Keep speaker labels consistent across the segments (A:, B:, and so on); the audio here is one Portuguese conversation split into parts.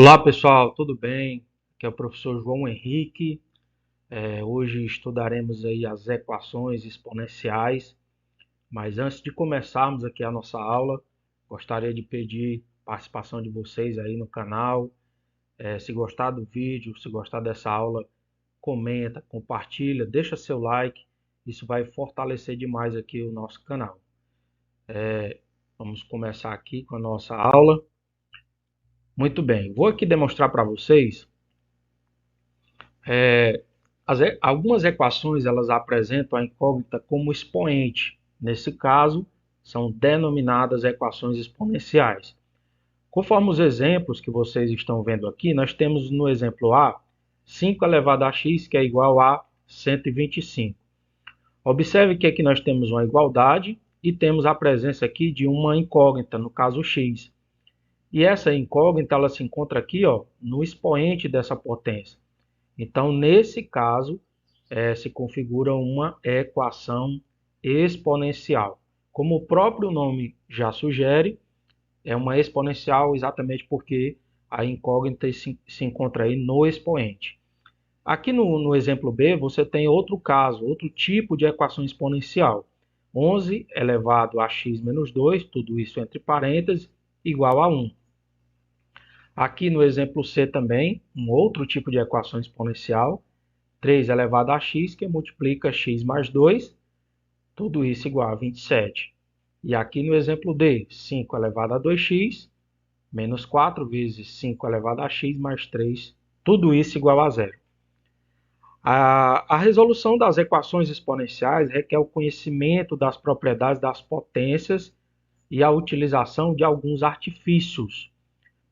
A: Olá pessoal, tudo bem? Aqui é o professor João Henrique. Hoje estudaremos aí as equações exponenciais, mas antes de começarmos aqui a nossa aula, gostaria de pedir participação de vocês aí no canal. Se gostar do vídeo, se gostar dessa aula, comenta, compartilha, deixa seu like. Isso vai fortalecer demais aqui o nosso canal. Vamos começar aqui com a nossa aula. Muito bem, vou aqui demonstrar para vocês algumas equações elas apresentam a incógnita como expoente. Nesse caso, são denominadas equações exponenciais. Conforme os exemplos que vocês estão vendo aqui, nós temos no exemplo A 5 elevado a x, que é igual a 125. Observe que aqui nós temos uma igualdade e temos a presença aqui de uma incógnita, no caso x. E essa incógnita ela se encontra aqui, no expoente dessa potência. Então, nesse caso, se configura uma equação exponencial. Como o próprio nome já sugere, é uma exponencial exatamente porque a incógnita se encontra aí no expoente. Aqui no exemplo B, você tem outro caso, outro tipo de equação exponencial. 11 elevado a x menos 2, tudo isso entre parênteses, igual a 1. Aqui no exemplo C também, um outro tipo de equação exponencial, 3 elevado a x, que multiplica x mais 2, tudo isso igual a 27. E aqui no exemplo D, 5 elevado a 2x, menos 4 vezes 5 elevado a x mais 3, tudo isso igual a zero. A resolução das equações exponenciais requer o conhecimento das propriedades das potências e a utilização de alguns artifícios.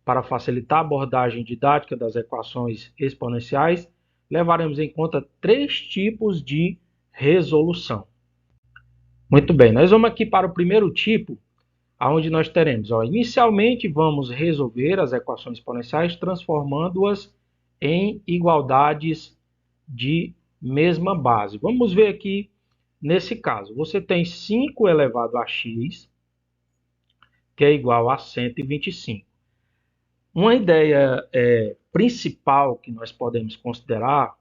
A: Para facilitar a abordagem didática das equações exponenciais, levaremos em conta 3 tipos de resolução. Muito bem, nós vamos aqui para o primeiro tipo, onde nós teremos, inicialmente vamos resolver as equações exponenciais transformando-as em igualdades de mesma base. Vamos ver aqui, nesse caso, você tem 5 elevado a x, que é igual a 125. Uma ideia principal que nós podemos considerar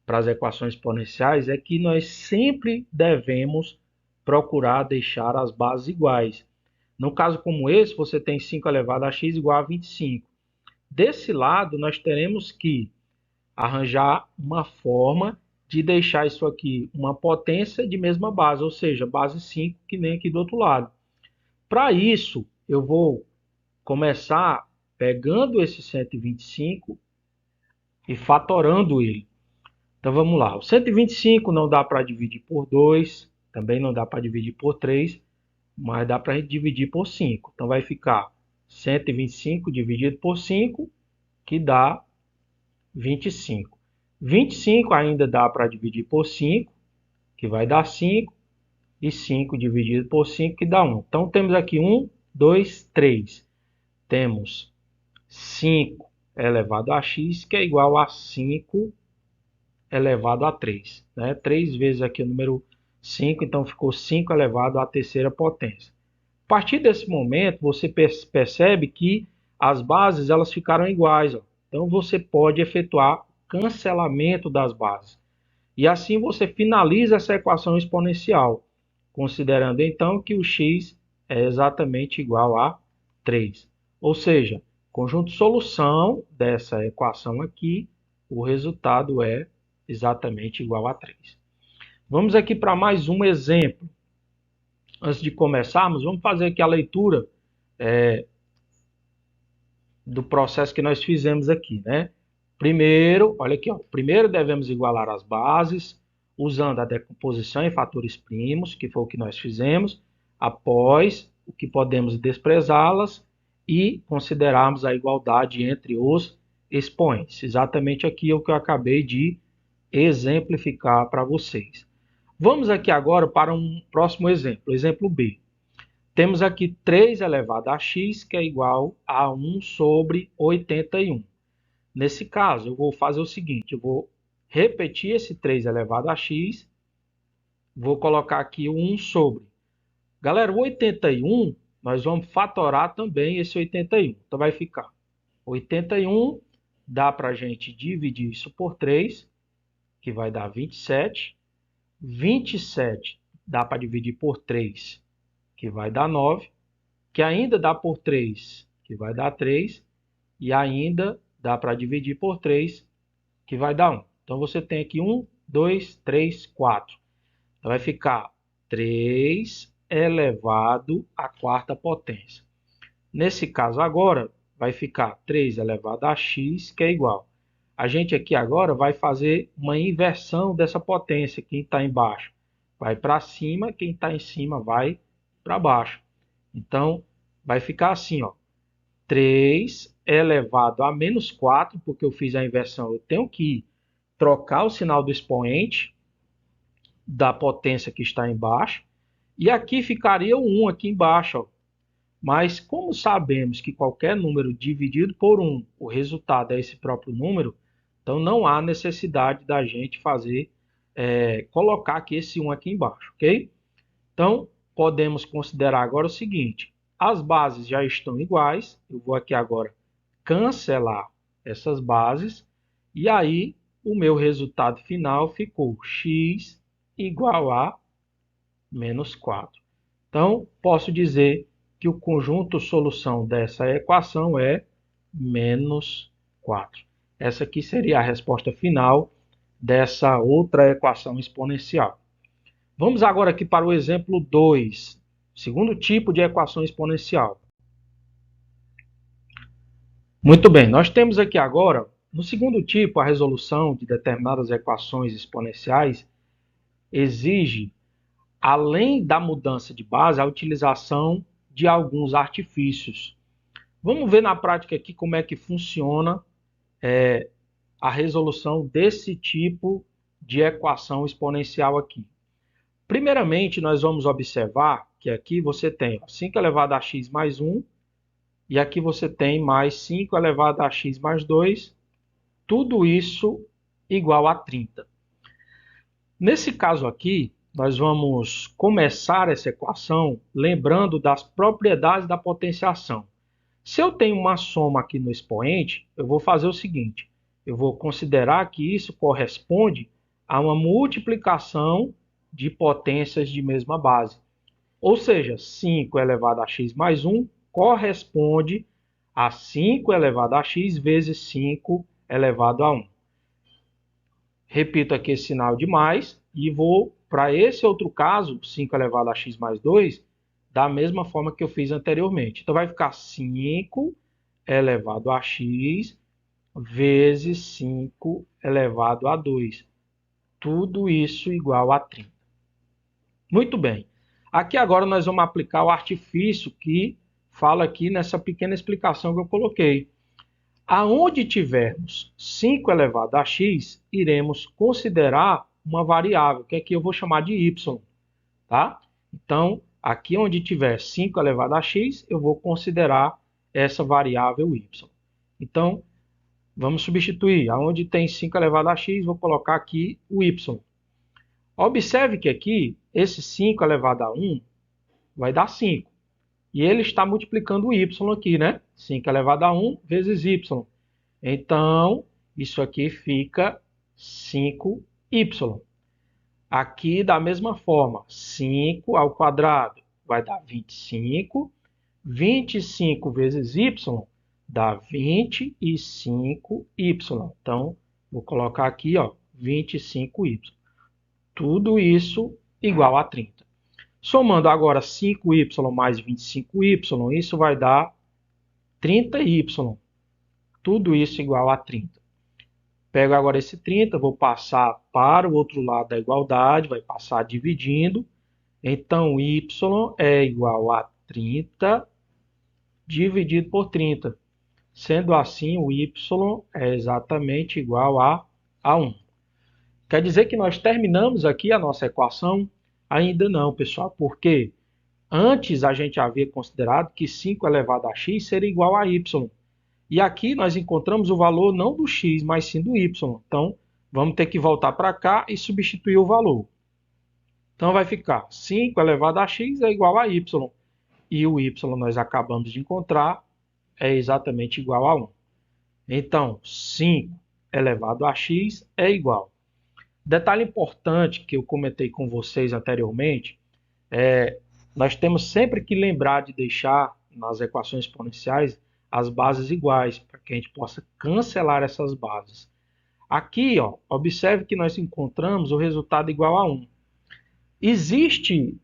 A: para as equações exponenciais é que nós sempre devemos procurar deixar as bases iguais. No caso como esse, você tem 5 elevado a x igual a 25. Desse lado, nós teremos que arranjar uma forma de deixar isso aqui uma potência de mesma base, ou seja, base 5, que nem aqui do outro lado. Para isso, eu vou começar pegando esse 125 e fatorando ele. Então vamos lá, o 125 não dá para dividir por 2, também não dá para dividir por 3, mas dá para dividir por 5. Então vai ficar 125 dividido por 5, que dá 25. 25 ainda dá para dividir por 5, que vai dar 5, e 5 dividido por 5, que dá 1. Então temos aqui 1, 2, 3. Temos 5 elevado a x, que é igual a 5 elevado a 3. 3 vezes aqui o número 5, então ficou 5 elevado à terceira potência. A partir desse momento, você percebe que as bases elas ficaram iguais. Então, você pode efetuar cancelamento das bases. E assim você finaliza essa equação exponencial, considerando então que o x é exatamente igual a 3. Ou seja, conjunto de solução dessa equação aqui, o resultado é exatamente igual a 3. Vamos aqui para mais um exemplo. Antes de começarmos, vamos fazer aqui a leitura do processo que nós fizemos aqui, né? Primeiro, olha aqui, primeiro devemos igualar as bases, usando a decomposição em fatores primos, que foi o que nós fizemos. Após, o que podemos desprezá-las e considerarmos a igualdade entre os expoentes. Exatamente aqui é o que eu acabei de exemplificar para vocês. Vamos aqui agora para um próximo exemplo, exemplo B. Temos aqui 3 elevado a x, que é igual a 1 sobre 81. Nesse caso, eu vou fazer o seguinte, eu vou repetir esse 3 elevado a x, vou colocar aqui o 1 sobre. Galera, o 81, nós vamos fatorar também esse 81. Então, vai ficar 81 dá para a gente dividir isso por 3, que vai dar 27. 27 dá para dividir por 3, que vai dar 9. Que ainda dá por 3, que vai dar 3. E ainda dá para dividir por 3, que vai dar 1. Então, você tem aqui 1, 2, 3, 4. Então, vai ficar 3 elevado à quarta potência. Nesse caso agora, vai ficar 3 elevado a x, que é igual. A gente aqui agora vai fazer uma inversão dessa potência. Quem está embaixo vai para cima, quem está em cima vai para baixo. Então, vai ficar assim, ó. 3 elevado a menos 4, porque eu fiz a inversão, eu tenho que trocar o sinal do expoente da potência que está embaixo. E aqui ficaria o 1 aqui embaixo, ó. Mas como sabemos que qualquer número dividido por 1, o resultado é esse próprio número, então não há necessidade da gente fazer, colocar aqui esse 1 aqui embaixo, ok? Então, podemos considerar agora o seguinte: as bases já estão iguais, eu vou aqui agora cancelar essas bases, e aí o meu resultado final ficou x igual a menos 4. Então, posso dizer que o conjunto solução dessa equação é menos 4. Essa aqui seria a resposta final dessa outra equação exponencial. Vamos agora aqui para o exemplo 2, segundo tipo de equação exponencial. Muito bem, nós temos aqui agora, no segundo tipo, a resolução de determinadas equações exponenciais exige, além da mudança de base, a utilização de alguns artifícios. Vamos ver na prática aqui como é que funciona a resolução desse tipo de equação exponencial aqui. Primeiramente, nós vamos observar que aqui você tem 5 elevado a x mais 1, e aqui você tem mais 5 elevado a x mais 2, tudo isso igual a 30. Nesse caso aqui, nós vamos começar essa equação lembrando das propriedades da potenciação. Se eu tenho uma soma aqui no expoente, eu vou fazer o seguinte: eu vou considerar que isso corresponde a uma multiplicação de potências de mesma base. Ou seja, 5 elevado a x mais 1 corresponde a 5 elevado a x vezes 5 elevado a 1. Repito aqui esse sinal de mais e vou para esse outro caso, 5 elevado a x mais 2, da mesma forma que eu fiz anteriormente. Então, vai ficar 5 elevado a x vezes 5 elevado a 2. Tudo isso igual a 30. Muito bem. Aqui agora nós vamos aplicar o artifício que fala aqui nessa pequena explicação que eu coloquei. Aonde tivermos 5 elevado a x, iremos considerar uma variável, que aqui eu vou chamar de y. Tá? Então, aqui onde tiver 5 elevado a x, eu vou considerar essa variável y. Então, vamos substituir. Aonde tem 5 elevado a x, vou colocar aqui o y. Observe que aqui, esse 5 elevado a 1 vai dar 5. E ele está multiplicando o y aqui, né? 5 elevado a 1 vezes y. Então, isso aqui fica 5y. Aqui, da mesma forma, 5 ao quadrado vai dar 25. 25 vezes y dá 25y. Então, vou colocar aqui, ó, 25y. Tudo isso igual a 30. Somando agora 5y mais 25y, isso vai dar 30y. Tudo isso igual a 30. Pego agora esse 30, vou passar para o outro lado da igualdade, vai passar dividindo. Então, y é igual a 30 dividido por 30. Sendo assim, o y é exatamente igual a 1. Quer dizer que nós terminamos aqui a nossa equação? Ainda não, pessoal, porque antes a gente havia considerado que 5 elevado a x seria igual a y. E aqui nós encontramos o valor não do x, mas sim do y. Então, vamos ter que voltar para cá e substituir o valor. Então, vai ficar 5 elevado a x é igual a y. E o y nós acabamos de encontrar é exatamente igual a 1. Então, 5 elevado a x é igual. Detalhe importante que eu comentei com vocês anteriormente, nós temos sempre que lembrar de deixar nas equações exponenciais as bases iguais, para que a gente possa cancelar essas bases. Aqui, ó, observe que nós encontramos o resultado igual a 1. Existe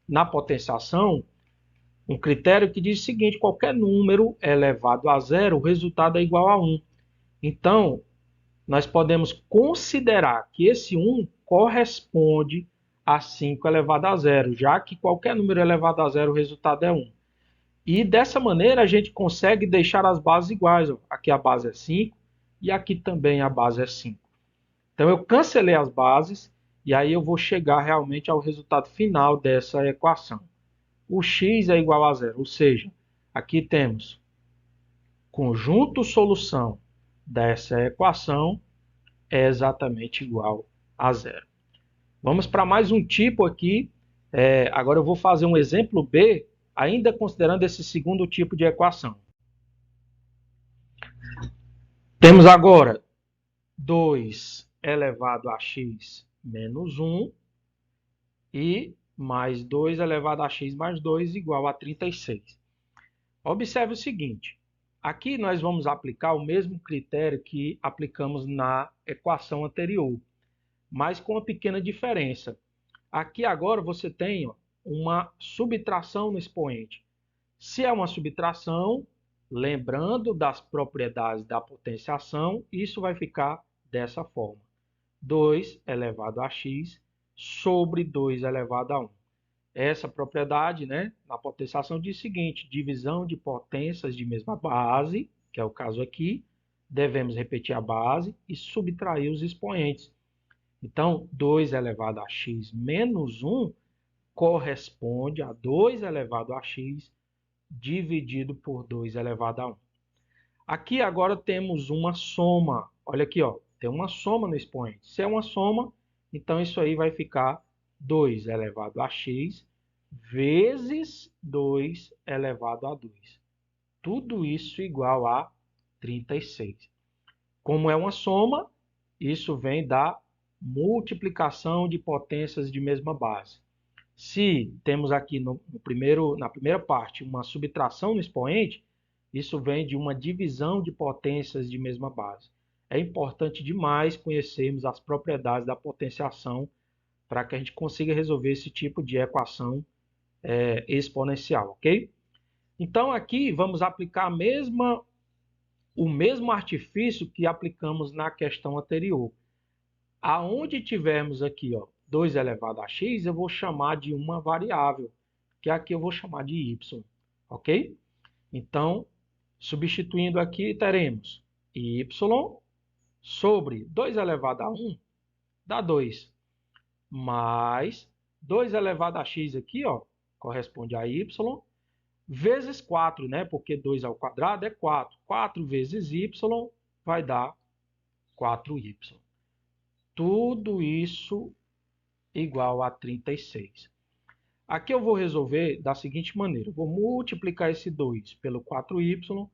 A: na potenciação um critério que diz o seguinte: qualquer número elevado a zero, o resultado é igual a 1. Então, nós podemos considerar que esse 1 corresponde a 5 elevado a zero, já que qualquer número elevado a zero, o resultado é 1. E dessa maneira a gente consegue deixar as bases iguais. Ó. Aqui a base é 5 e aqui também a base é 5. Então eu cancelei as bases e aí eu vou chegar realmente ao resultado final dessa equação. O x é igual a zero, ou seja, aqui temos conjunto solução dessa equação é exatamente igual a zero. Vamos para mais um tipo aqui. Agora eu vou fazer um exemplo B, ainda considerando esse segundo tipo de equação. Temos agora 2 elevado a x menos 1 e mais 2 elevado a x mais 2 igual a 36. Observe o seguinte, aqui nós vamos aplicar o mesmo critério que aplicamos na equação anterior, mas com uma pequena diferença. Aqui agora você tem uma subtração no expoente. Se é uma subtração, lembrando das propriedades da potenciação, isso vai ficar dessa forma. 2 elevado a x sobre 2 elevado a 1. Essa propriedade, né, na potenciação diz o seguinte: divisão de potências de mesma base, que é o caso aqui, devemos repetir a base e subtrair os expoentes. Então, 2 elevado a x menos 1 corresponde a 2 elevado a x dividido por 2 elevado a 1. Aqui agora temos uma soma. Olha aqui, ó, tem uma soma no expoente. Se é uma soma, então isso aí vai ficar 2 elevado a x vezes 2 elevado a 2. Tudo isso igual a 36. Como é uma soma, isso vem da multiplicação de potências de mesma base. Se temos aqui na primeira parte uma subtração no expoente, isso vem de uma divisão de potências de mesma base. É importante demais conhecermos as propriedades da potenciação para que a gente consiga resolver esse tipo de equação exponencial, ok? Então aqui vamos aplicar o mesmo artifício que aplicamos na questão anterior. Aonde tivermos aqui, ó, 2 elevado a x, eu vou chamar de uma variável, que aqui eu vou chamar de y, ok? Então, substituindo aqui, teremos y sobre 2 elevado a 1 dá 2, mais 2 elevado a x aqui, ó, corresponde a y, vezes 4, né? Porque 2 ao quadrado é 4. 4 vezes y vai dar 4y. Tudo isso igual a 36. Aqui eu vou resolver da seguinte maneira. Eu vou multiplicar esse 2 pelo 4y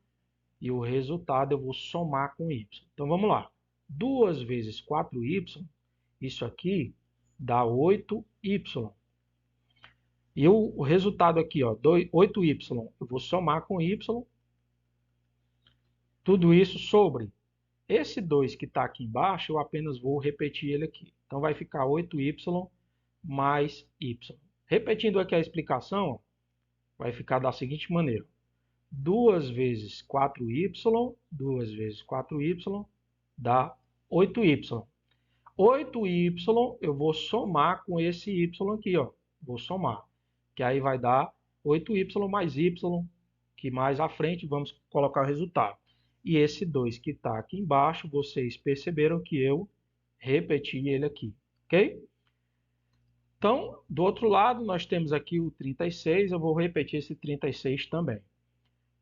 A: e o resultado eu vou somar com y. Então vamos lá. 2 vezes 4y, isso aqui dá 8y. E o resultado aqui, ó, 8y, eu vou somar com y. Tudo isso sobre esse 2 que está aqui embaixo, eu apenas vou repetir ele aqui. Então vai ficar 8y mais y. Repetindo aqui a explicação, ó, vai ficar da seguinte maneira. 2 vezes 4y, 2 vezes 4y dá 8y. 8y eu vou somar com esse y aqui, ó. Vou somar, que aí vai dar 8y mais y, que mais à frente vamos colocar o resultado. E esse 2 que está aqui embaixo, vocês perceberam que eu repeti ele aqui, ok? Então, do outro lado, nós temos aqui o 36, eu vou repetir esse 36 também.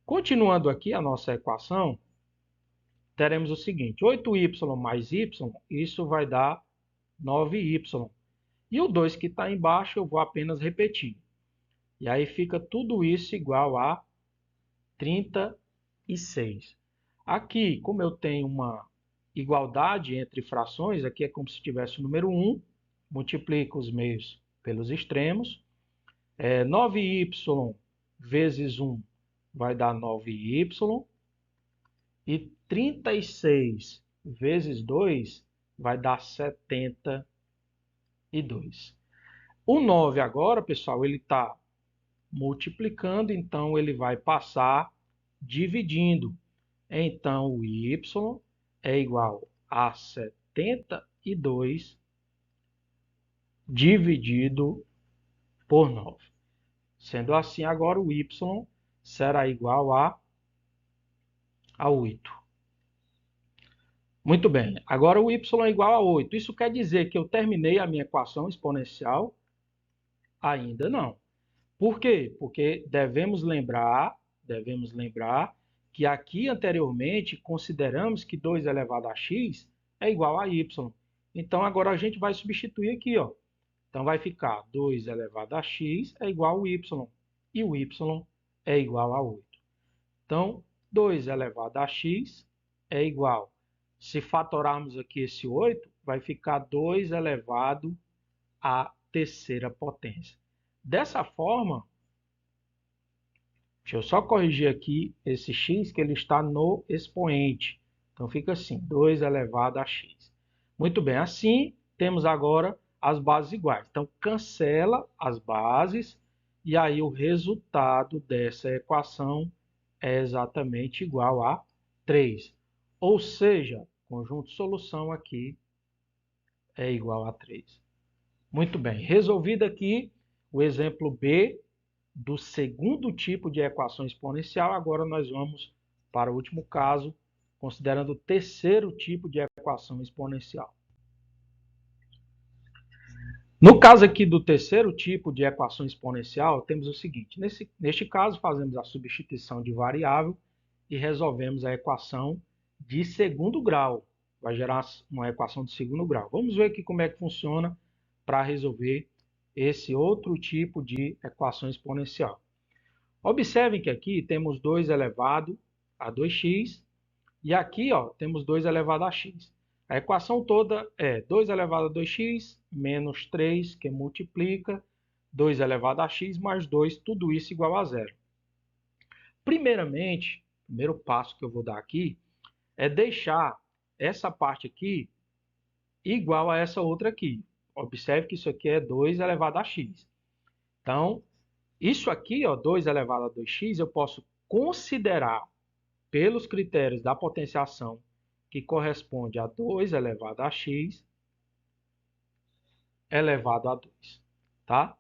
A: Continuando aqui a nossa equação, teremos o seguinte, 8y mais y, isso vai dar 9y. E o 2 que está embaixo eu vou apenas repetir. E aí fica tudo isso igual a 36. Aqui, como eu tenho uma igualdade entre frações, aqui é como se tivesse o número 1, multiplico os meios pelos extremos. 9y vezes 1 vai dar 9y. E 36 vezes 2 vai dar 72. O 9 agora, pessoal, ele está multiplicando, então ele vai passar dividindo. Então, o y é igual a 72 dividido por 9. Sendo assim, agora o y será igual a 8. Muito bem, agora o y é igual a 8. Isso quer dizer que eu terminei a minha equação exponencial? Ainda não. Por quê? Porque devemos lembrar que aqui anteriormente consideramos que 2 elevado a x é igual a y. Então agora a gente vai substituir aqui, ó. Então vai ficar 2 elevado a x é igual ao y. E o y é igual a 8. Então 2 elevado a x é igual. Se fatorarmos aqui esse 8, vai ficar 2 elevado à terceira potência. Dessa forma, deixa eu só corrigir aqui esse x, que ele está no expoente. Então fica assim, 2 elevado a x. Muito bem, assim temos agora as bases iguais. Então cancela as bases e aí o resultado dessa equação é exatamente igual a 3. Ou seja, conjunto de solução aqui é igual a 3. Muito bem, resolvido aqui o exemplo B do segundo tipo de equação exponencial, agora nós vamos para o último caso, considerando o terceiro tipo de equação exponencial. No caso aqui do terceiro tipo de equação exponencial, temos o seguinte, neste caso fazemos a substituição de variável e resolvemos a equação de segundo grau. Vai gerar uma equação de segundo grau. Vamos ver aqui como é que funciona para resolver esse outro tipo de equação exponencial. Observem que aqui temos 2 elevado a 2x e aqui temos 2 elevado a x. A equação toda é 2 elevado a 2x menos 3, que multiplica 2 elevado a x mais 2, tudo isso igual a zero. Primeiramente, o primeiro passo que eu vou dar aqui é deixar essa parte aqui igual a essa outra aqui. Observe que isso aqui é 2 elevado a x. Então, isso aqui, 2 elevado a 2x, eu posso considerar pelos critérios da potenciação que corresponde a 2 elevado a x elevado a 2. Tá?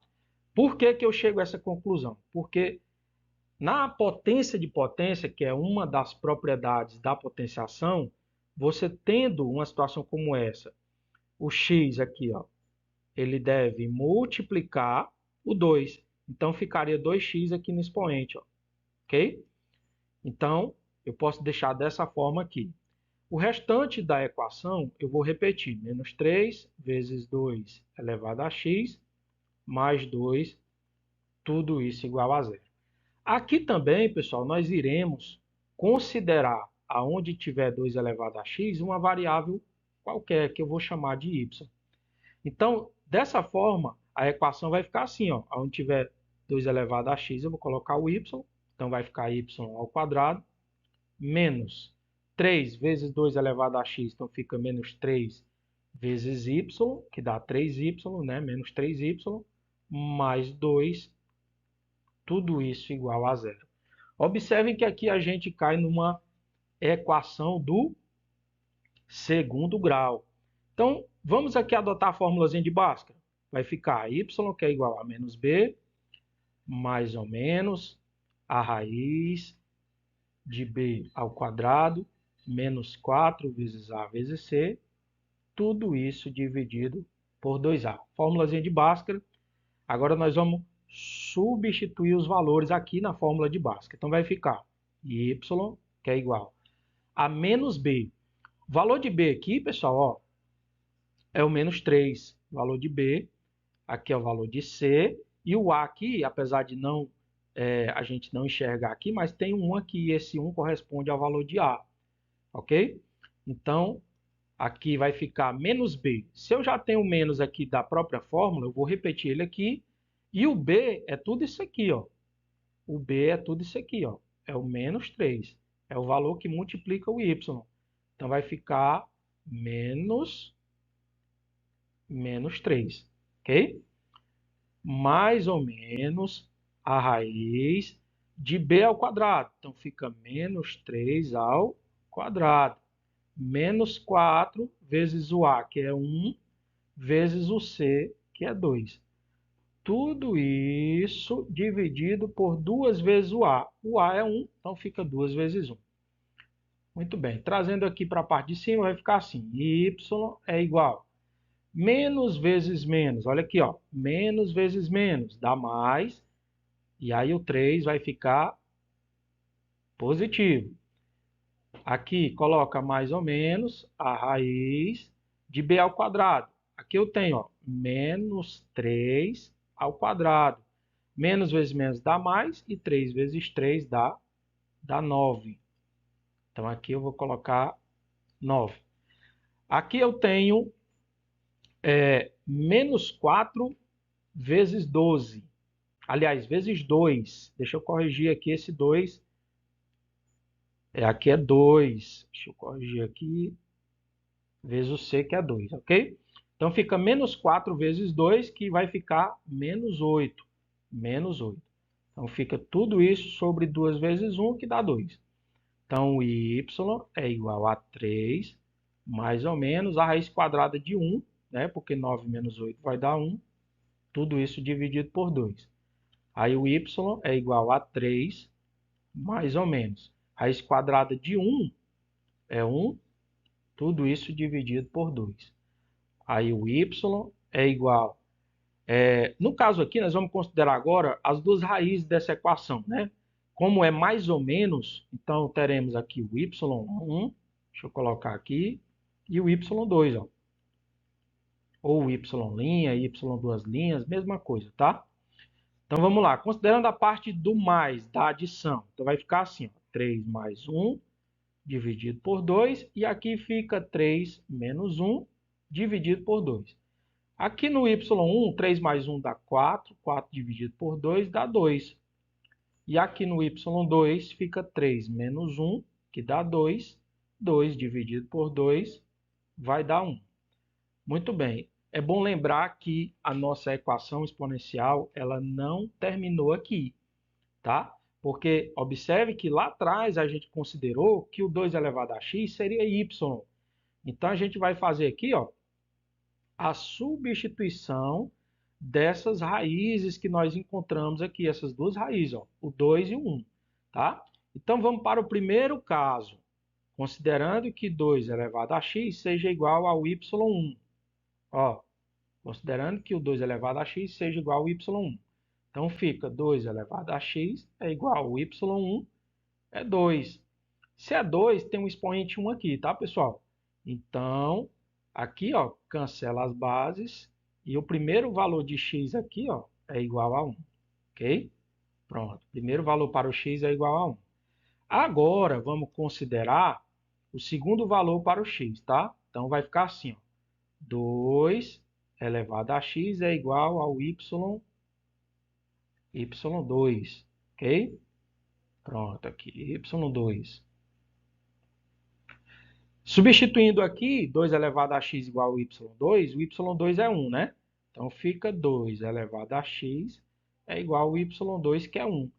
A: Por que eu chego a essa conclusão? Porque na potência de potência, que é uma das propriedades da potenciação, você tendo uma situação como essa, o x aqui, ele deve multiplicar o 2. Então, ficaria 2x aqui no expoente, ok? Então, eu posso deixar dessa forma aqui. O restante da equação, eu vou repetir. Menos 3 vezes 2 elevado a x, mais 2, tudo isso igual a zero. Aqui também, pessoal, nós iremos considerar, aonde tiver 2 elevado a x, uma variável qualquer, que eu vou chamar de y. Então, dessa forma, a equação vai ficar assim, onde tiver 2 elevado a x, eu vou colocar o y, então vai ficar y ao quadrado, menos 3 vezes 2 elevado a x, então fica menos 3 vezes y, que dá 3y, né? Menos 3y, mais 2, tudo isso igual a zero. Observem que aqui a gente cai numa equação do segundo grau. Então, vamos aqui adotar a formulazinha de Bhaskara. Vai ficar y, que é igual a menos b, mais ou menos a raiz de b ao quadrado, menos 4 vezes a vezes c, tudo isso dividido por 2a. Formulazinha de Bhaskara. Agora nós vamos substituir os valores aqui na fórmula de Bhaskara. Então vai ficar y, que é igual a menos b. O valor de b aqui, pessoal, é o menos 3. O valor de b, aqui é o valor de c. E o a aqui, apesar de a gente não enxergar aqui, mas tem um aqui, e esse 1 corresponde ao valor de a. ok? Então, aqui vai ficar menos b. Se eu já tenho menos aqui da própria fórmula, eu vou repetir ele aqui. E o b é tudo isso aqui, ó. O b é tudo isso aqui, ó. É o menos 3. É o valor que multiplica o y. Então, vai ficar menos 3, ok? Mais ou menos a raiz de b ao quadrado. Então, fica menos 3 ao quadrado. Menos 4 vezes o a, que é 1, vezes o c, que é 2. Tudo isso dividido por 2 vezes o a. O a é 1, então fica 2 vezes 1. Muito bem. Trazendo aqui para a parte de cima, vai ficar assim. Y é igual menos vezes menos. Olha aqui, ó. Menos vezes menos dá mais. E aí o 3 vai ficar positivo. Aqui coloca mais ou menos a raiz de b ao quadrado. Aqui eu tenho, ó, menos 3 ao quadrado. Menos vezes menos dá mais e 3 vezes 3 dá 9. Então aqui eu vou colocar 9. Aqui eu tenho menos 4 vezes 12. Aliás, vezes 2. Deixa eu corrigir aqui esse 2. Aqui é 2. Deixa eu corrigir aqui. Vezes o c, que é 2, ok? Então fica menos 4 vezes 2, que vai ficar menos 8. Menos 8. Então fica tudo isso sobre 2 vezes 1, que dá 2. Então o y é igual a 3, mais ou menos a raiz quadrada de 1, né? Porque 9 menos 8 vai dar 1. Tudo isso dividido por 2. Aí o y é igual a 3, mais ou menos. Raiz quadrada de 1 é 1. Tudo isso dividido por 2. Aí o y é igual... no caso aqui, nós vamos considerar agora as duas raízes dessa equação, né? Como é mais ou menos, então teremos aqui o y1, deixa eu colocar aqui, e o y2, ó. Ou y', y2', mesma coisa, tá? Então vamos lá, considerando a parte do mais, da adição. Então vai ficar assim, ó, 3 mais 1 dividido por 2, e aqui fica 3 menos 1 dividido por 2. Aqui no y1, 3 mais 1 dá 4, 4 dividido por 2 dá 2. E aqui no y2 fica 3 menos 1, que dá 2, 2 dividido por 2 vai dar 1. Muito bem, é bom lembrar que a nossa equação exponencial ela não terminou aqui, tá? Porque observe que lá atrás a gente considerou que o 2 elevado a x seria y. Então a gente vai fazer aqui, ó, a substituição dessas raízes que nós encontramos aqui, essas duas raízes, ó, o 2 e o 1, tá? Então vamos para o primeiro caso, considerando que 2 elevado a x seja igual ao y1. Ó, considerando que o 2 elevado a x seja igual ao y1. Então fica 2 elevado a x é igual ao y1 é 2. Se é 2, tem um expoente 1 aqui, tá, pessoal? Então, aqui, ó, cancela as bases e o primeiro valor de x aqui, ó, é igual a 1, ok? Pronto, primeiro valor para o x é igual a 1. Agora, vamos considerar o segundo valor para o x, tá? Então, vai ficar assim, ó, 2 elevado a x é igual ao y2, ok? Pronto, aqui, y2. Substituindo aqui, 2 elevado a x igual ao y2, o y2 é 1, né? Então fica 2 elevado a x é igual ao y2, que é 1.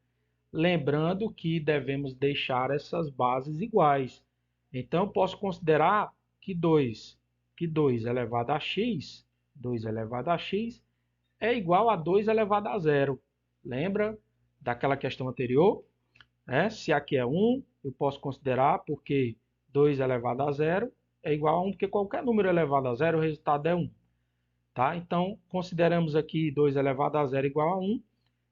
A: Lembrando que devemos deixar essas bases iguais. Então eu posso considerar que 2 elevado a x, 2 elevado a x é igual a 2 elevado a 0. Lembra daquela questão anterior? Se aqui é 1, eu posso considerar porque 2 elevado a 0 é igual a 1, porque qualquer número elevado a 0, o resultado é 1. Tá? Então, consideramos aqui 2 elevado a 0 igual a 1.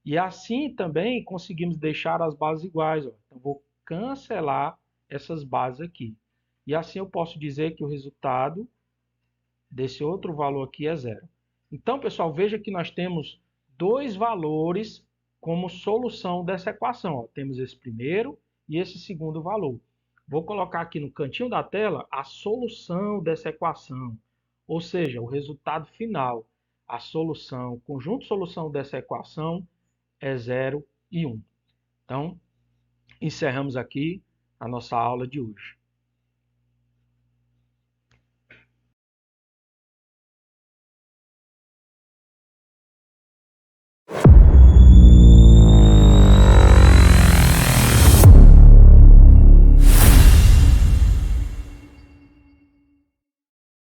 A: E assim também conseguimos deixar as bases iguais. Ó. Então, vou cancelar essas bases aqui. E assim eu posso dizer que o resultado desse outro valor aqui é 0. Então, pessoal, veja que nós temos dois valores como solução dessa equação. Ó. Temos esse primeiro e esse segundo valor. Vou colocar aqui no cantinho da tela a solução dessa equação, ou seja, o resultado final. A solução, o conjunto de solução dessa equação é 0 e 1. Então, encerramos aqui a nossa aula de hoje.